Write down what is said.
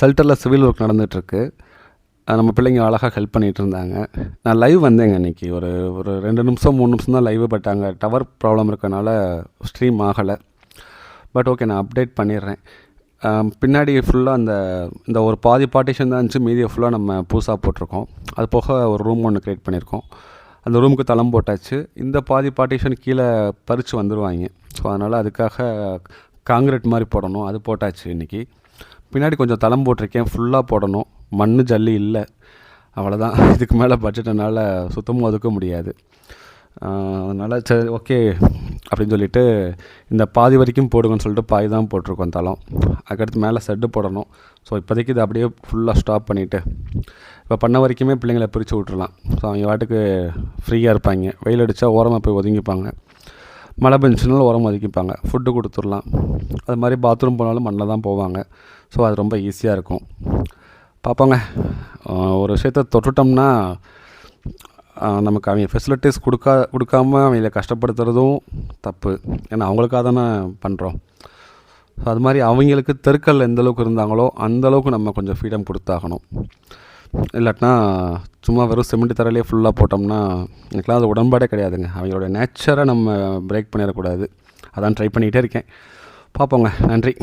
ஷெல்டரில் civil work நடந்துகிட்ருக்கு. நம்ம பிள்ளைங்க அழகாக ஹெல்ப் பண்ணிகிட்டு இருந்தாங்க. நான் லைவ் வந்தேங்க இன்றைக்கி. ஒரு ஒரு 2 நிமிஷம் 3 நிமிஷம் தான் லைவு. பட் அங்கே டவர் ப்ராப்ளம் இருக்கனால ஸ்ட்ரீம் ஆகலை. பட் ஓகே, நான் அப்டேட் பண்ணிடுறேன். பின்னாடி ஃபுல்லாக இந்த ஒரு பாதி பார்ட்டிஷன் தான் இருந்துச்சு. மீதியை ஃபுல்லாக நம்ம புதுசாக போட்டிருக்கோம். அது போக ஒரு ரூம் ஒன்று க்ரியேட் பண்ணியிருக்கோம். அந்த ரூமுக்கு தளம் போட்டாச்சு. இந்த பாதி பார்ட்டிஷன் கீழே பறித்து வந்துடுவாங்க. ஸோ அதனால் அதுக்காக காங்கிரீட் மாதிரி போடணும். அது போட்டாச்சு இன்றைக்கி. பின்னாடி கொஞ்சம் தளம் போட்டிருக்கேன். ஃபுல்லாக போடணும். மண் ஜல்லி இல்லை, அவ்வளோதான். இதுக்கு மேலே பட்ஜெட்டுனால சுத்தமாக ஒதுக்க முடியாது. அதனால் சரி ஓகே அப்படின்னு சொல்லிவிட்டு இந்த பாதி வரைக்கும் போடுங்கன்னு சொல்லிட்டு பாதி தான் போட்டிருக்கோம் தளம். அதுக்கடுத்து மேலே செட்டு போடணும். ஸோ இப்போதைக்கு இதை அப்படியே ஃபுல்லாக ஸ்டாப் பண்ணிவிட்டு இப்போ பண்ண வரைக்குமே பிள்ளைங்களை பிரித்து விட்றலாம். ஸோ அவங்க வாட்டுக்கு ஃப்ரீயாக இருப்பாங்க. வெயில் அடித்தா ஓரமாக போய் ஒதுங்கிப்பாங்க, மழை பெஞ்சுனாலும் ஓரமாக ஒதுக்கிப்பாங்க. ஃபுட்டு கொடுத்துடலாம். அது மாதிரி பாத்ரூம் போனாலும் மண்ணில் தான் போவாங்க. ஸோ அது ரொம்ப ஈஸியாக இருக்கும். பார்ப்போங்க. ஒரு விஷயத்த தொட்டுட்டோம்னா நமக்கு அவங்க ஃபெசிலிட்டிஸ் கொடுக்காம அவங்கள கஷ்டப்படுத்துறதும் தப்பு. ஏன்னா அவங்களுக்காக தானே பண்ணுறோம். ஸோ அது மாதிரி அவங்களுக்கு தெருக்கள் எந்தளவுக்கு இருந்தாங்களோ அந்தளவுக்கு நம்ம கொஞ்சம் ஃப்ரீடம் கொடுத்தாகணும். இல்லாட்டினா சும்மா வெறும் சிமெண்ட் தரையிலே ஃபுல்லாக போட்டோம்னா எனக்குலாம் அது உடன்பாடே கிடையாதுங்க. அவங்களோட நேச்சரை நம்ம பிரேக் பண்ணிடக்கூடாது. அதான் ட்ரை பண்ணிகிட்டே இருக்கேன். பார்ப்போங்க. நன்றி.